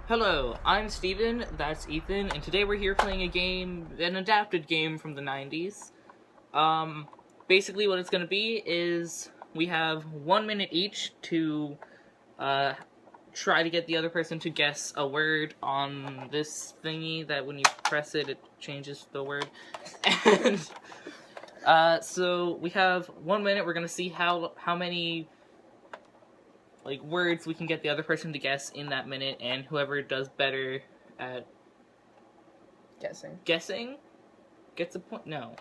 Hello, I'm Steven, that's Ethan, and today we're here playing a game, an adapted game from the 90s. Basically what it's going to be is we have 1 minute each to try to get the other person to guess a word on this thingy that when you press it, it changes the word. And so we have 1 minute. We're going to see how many words we can get the other person to guess in that minute, and whoever does better at guessing gets a point. No,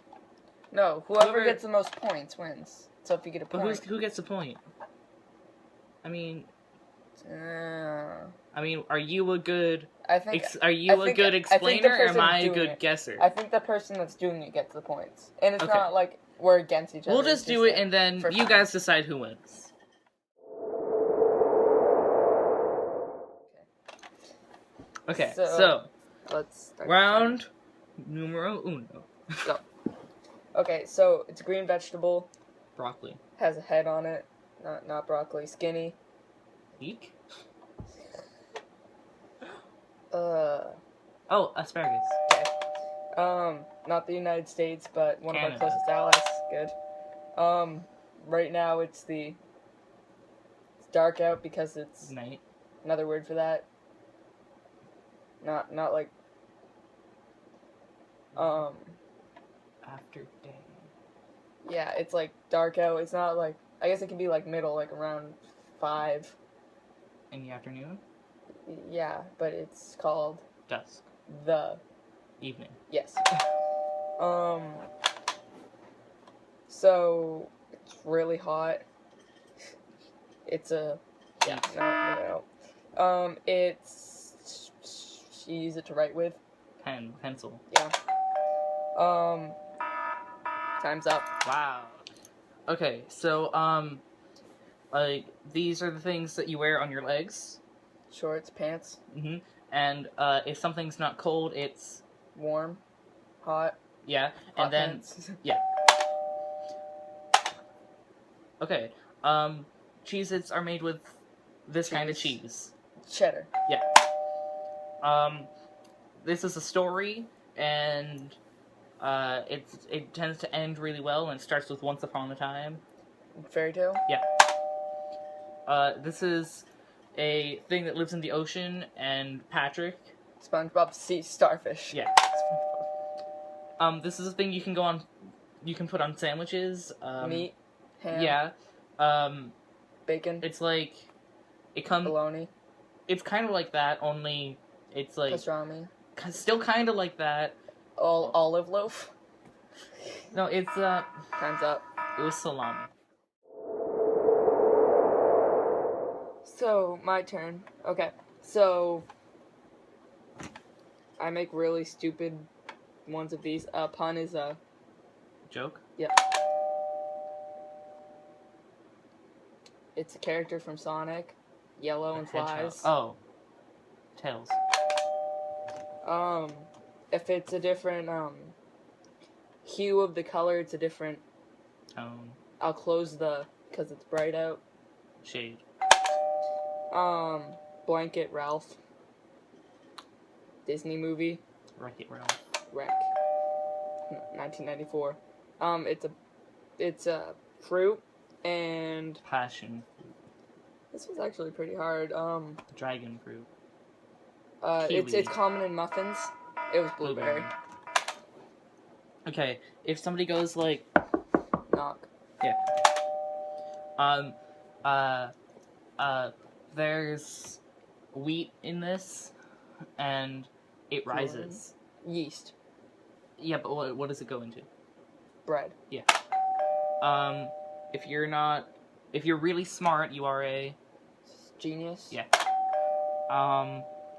whoever gets the most points wins. So if you get a point, but who gets a point? I mean, are you a good? Are you a good explainer, or am I a good guesser? I think the person that's doing it gets the points, and it's not like we're against each other. We'll just do it, and then you guys decide who wins. Okay, so let's start. Round numero uno. Go. Okay, so it's a green vegetable. Broccoli. Has a head on it. Not broccoli. Skinny. Eek? Oh, asparagus. Okay. Not the United States, but one Canada. of our closest allies. Good. Right now it's dark out because it's night. Another word for that. Not like after day. Yeah, it's like dark out. It's not like, I guess it can be like middle, like around 5 in the afternoon. Yeah, but it's called dusk. The evening. Yes. So it's really hot. It's a no. It's you use it to write with. Pencil. Yeah. Time's up. Wow. Okay, so these are the things that you wear on your legs. Shorts, pants. Mhm. And if something's not cold, it's warm, hot. Yeah, hot and then pants. Yeah. Okay. Cheez-Its are made with this kind of cheese. Cheddar. Yeah. This is a story, and it tends to end really well, and it starts with Once Upon a Time. Fairy tale? Yeah. This is a thing that lives in the ocean, and Patrick. SpongeBob sea starfish. Yeah. This is a thing you can put on sandwiches. Meat, ham. Yeah. Bacon. It's like, bologna. It's kind of like that, only it's like pastrami. Still kind of like that. Olive loaf. No, it's Time's up. It was salami. So my turn. Okay. So I make really stupid ones of these. Pun is a joke. Yep. It's a character from Sonic. Yellow and flies. Oh. Tails. If it's a different hue of the color, it's a different tone. I'll close because it's bright out. Shade. Blanket Ralph. Disney movie. Wreck-It Ralph. Wreck. 1994. It's a fruit and passion. This was actually pretty hard. Dragon fruit. It's common in muffins. It was blueberry. Okay, if somebody goes like knock. Yeah. There's wheat in this, and it rises. Yeast. Yeah, but what does it go into? Bread. Yeah. If you're really smart, you are a genius. Yeah.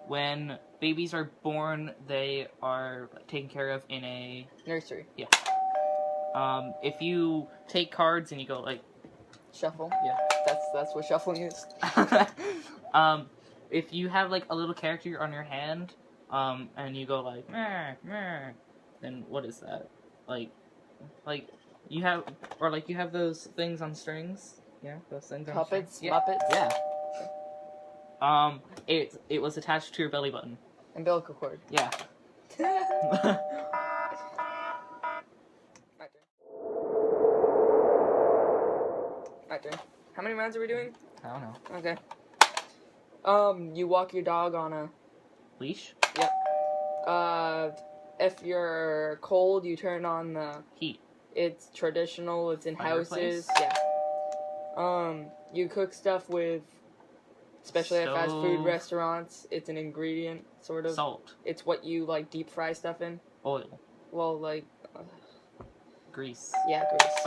When babies are born, they are taken care of in a nursery. Yeah. If you take cards and you go like shuffle. Yeah. That's what shuffling is. If you have like a little character on your hand, and you go like meh, meh, then what is that? Like you have those things on strings. Yeah, those things on puppets, strings. Yeah. Muppets. Yeah. It was attached to your belly button. Umbilical cord. Yeah. My turn. My turn. How many rounds are we doing? I don't know. Okay. You walk your dog on a Leash? Yep. If you're cold, you turn on the Heat. It's traditional. It's in Fireplace? houses. Yeah. You cook stuff with, especially at fast food Stove. restaurants. It's an ingredient, sort of. Salt. It's what you like deep fry stuff in. Oil. Well, like, Grease. yeah, grease.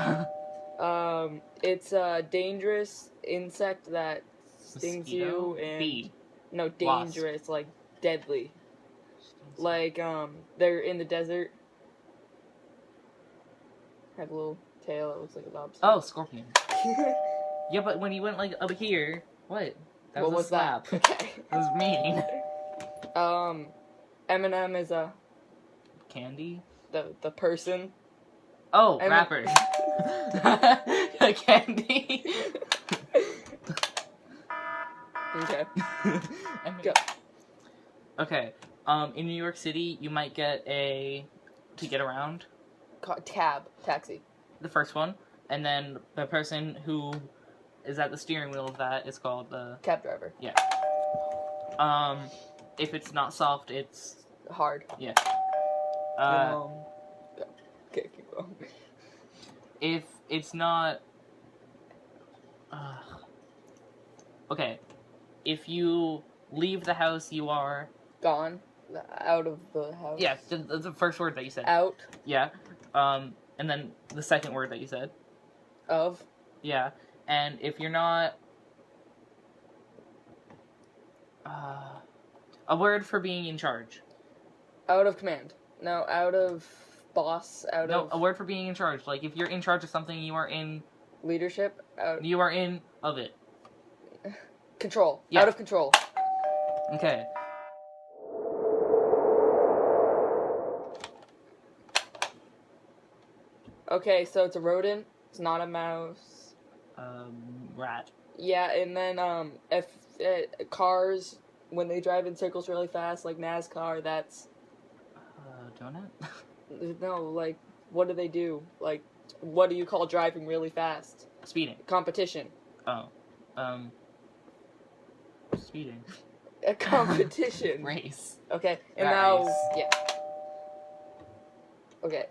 It's a dangerous insect that stings Mosquito? you and Bee. no, Wasp. dangerous, like deadly. Like, they're in the desert. Have a little tail that looks like a lobster. Oh, scorpion. Yeah, but when you went, like, up here... What? That What was a slap. that? Okay. That was mean. Eminem is Candy? the person. Oh, rapper. Candy. Okay. Go. Okay. In New York City, you might get to get around. Cab. Taxi. The first one. And then the person who is at the steering wheel of that is called the... Cab driver. Yeah. If it's not soft, it's... Hard. Yeah. Go. Okay, keep going. If it's not... okay. If you leave the house, you are... Gone. Out of the house. Yeah, the first word that you said. Out. Yeah. And then the second word that you said. Of. Yeah. And if you're not... a word for being in charge. Out of command. No, out of boss. No, a word for being in charge. Like, if you're in charge of something, you are in... leadership. Out. You are in of it. Control. Yeah. Out of control. Okay. Okay, so it's a rodent. It's not a mouse. Rat. Yeah, and then if cars when they drive in circles really fast, like NASCAR, that's Donut? no, like what do they do? Like, what do you call driving really fast? Speeding. Competition. Oh. Speeding. A competition. Race. Okay, and Rat now race. yeah. Okay.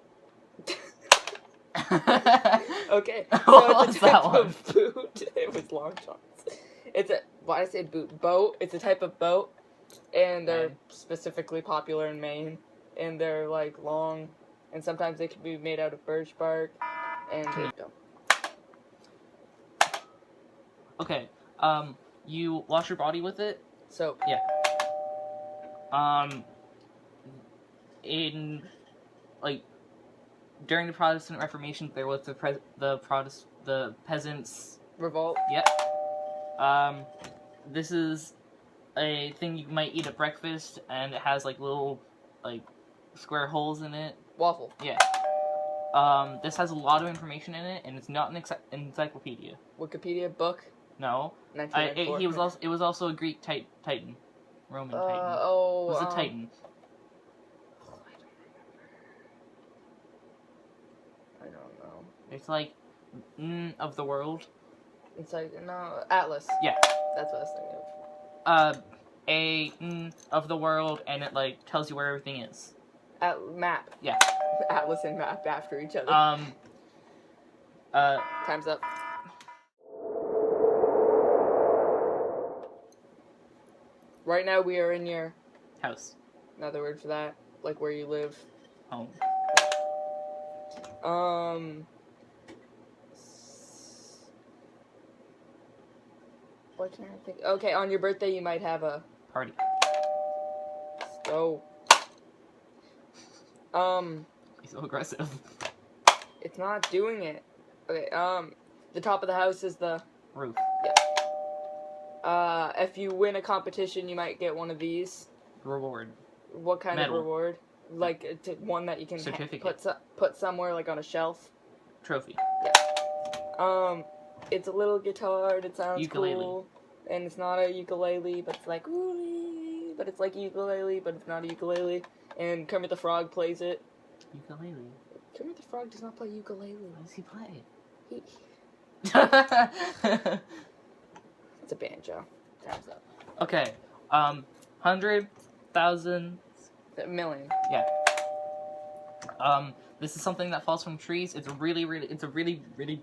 Okay, so What it's was a type that one? of boot. It was long shots. It's a, why did I say boot? Boat. It's a type of boat, and they're Okay. specifically popular in Maine, and they're like long, and sometimes they can be made out of birch bark, and they don't. Okay. You wash your body with it? Soap. Yeah. In, like, during the Protestant Reformation, there was the peasants. Revolt. Yep. This is a thing you might eat at breakfast, and it has like little, like, square holes in it. Waffle. Yeah. This has a lot of information in it, and it's not an encyclopedia. Wikipedia book. No. 1994. It was also a Greek titan, Roman titan. Oh. It was a titan. I don't know. It's like of the world. It's like no Atlas. Yeah. That's what I was thinking of. Of the world, and it like tells you where everything is. Map. Yeah. Atlas and map after each other. Time's up. Right now we are in your House. another word for that, like where you live. Home. What can I think? Okay, on your birthday you might have a Party. stove. He's so aggressive. It's not doing it. Okay, the top of the house is the Roof. if you win a competition you might get one of these. Reward. What kind Medal. of reward? Like one that you can Certificate. put somewhere, like on a shelf. Trophy. It's a little guitar. It sounds Ukulele. cool. and it's not a ukulele, but it's like ooh, but it's like a ukulele, but it's not a ukulele. And Kermit the Frog plays it. Ukulele. Kermit the Frog does not play ukulele. What does he play? It's a banjo. Time's up. Okay. 100,000. A million. Yeah. This is something that falls from trees. It's a really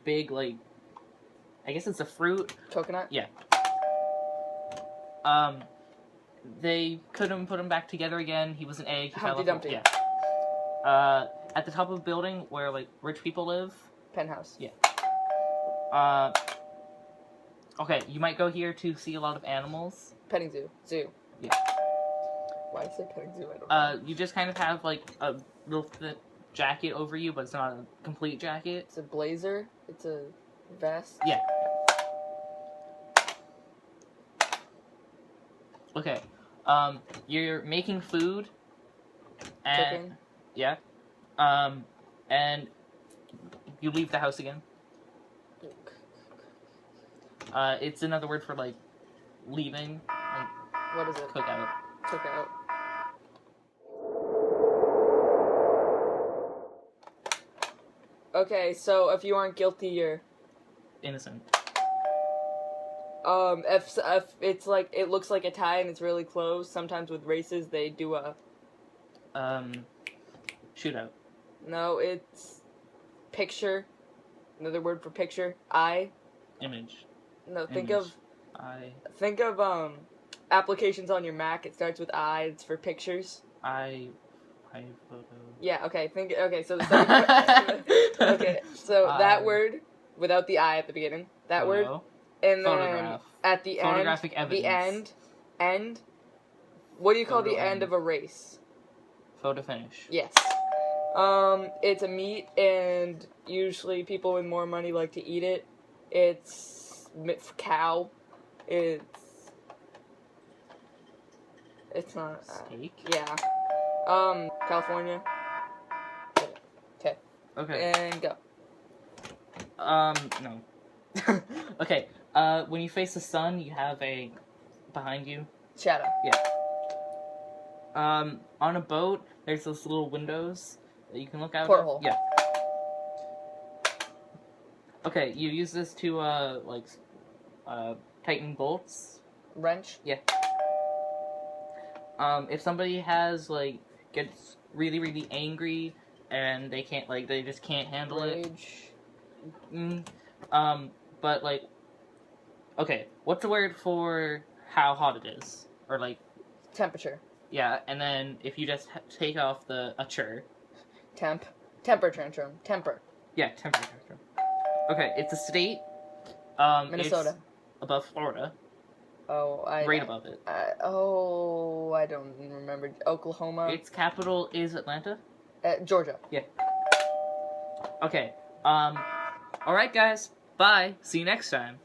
big, like, I guess it's a fruit. Coconut? Yeah. They couldn't put him back together again. He was an egg. He Humpty Dumpty. Yeah. At the top of a building where, like, rich people live. Penthouse. Yeah. Okay, you might go here to see a lot of animals. Petting zoo. Zoo. Yeah. Why did I say petting zoo? I don't know. You just kind of have, like, a little thick jacket over you, but it's not a complete jacket. It's a blazer. It's a vest. Yeah. Okay. You're making food. And Cooking. yeah. And you leave the house again. It's another word for, like, leaving. Like, What is it? cook out. Cook out. Okay, so if you aren't guilty, you're Innocent. if it's like it looks like a tie and it's really close. Sometimes with races they do a Shootout. no. It's picture. Another word for picture. Eye. Image. No, think Image. of applications on your Mac. It starts with I. It's for pictures. I photo. Yeah. Okay. Okay. So okay. So that word without the I at the beginning. That word. Photo. And then Photograph. at the Photographic end. evidence. The end. What do you call Photo the end end. of a race? Photo finish. Yes. It's a meat, and usually people with more money like to eat it. It's cow. It's not. Steak. Yeah. California. Okay. Okay. And go. No. Okay. When you face the sun, you have a behind you. Shadow. On a boat, there's those little windows that you can look out Porthole. of. Yeah. Okay, you use this to tighten bolts. Wrench. Yeah. If somebody gets really angry and they can't they just can't handle Rage. it. But okay, what's the word for how hot it is? Or Temperature. yeah, and then if you just take off the chur. Temper tantrum. Temper. Yeah, temperature. Okay, it's a state. Minnesota. It's above Florida. Oh, Right above it. I don't remember. Oklahoma. Its capital is Atlanta. Georgia. Yeah. Okay. Alright guys. Bye. See you next time.